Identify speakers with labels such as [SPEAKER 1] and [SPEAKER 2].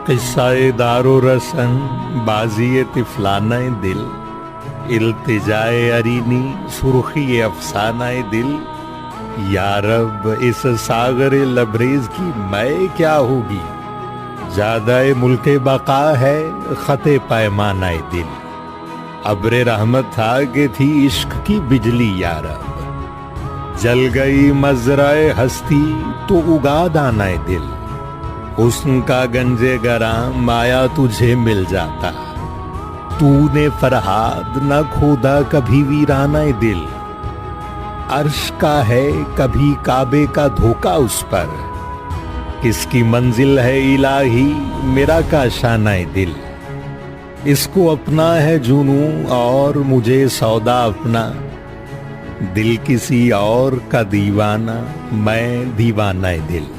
[SPEAKER 1] किस्सा-ए दारो रसन बाज़ी-ए तिफलाना-ए दिल, इल्तिजा-ए अरीनी सुर्खी-ए अफसाना-ए दिल। या रब इस सागर-ए लबरेज की मैं क्या होगी, ज़्यादा-ए मुल्क-ए बका है ख़त-ए पैमाना-ए दिल। अब्र रहमत आगे थी इश्क की बिजली या रब, जल गई मज़रा-ए हस्ती तो उगा दाना-ए दिल। हुस्न का गंजे गरां माया तुझे मिल जाता, तूने फरहाद न खोदा कभी वीराना-ए दिल। अर्श का है कभी काबे का धोखा उस पर, किसकी मंजिल है इलाही मेरा काशाना-ए दिल। इसको अपना है जुनूं और मुझे सौदा अपना, दिल किसी और का दीवाना मैं दीवाना-ए दिल।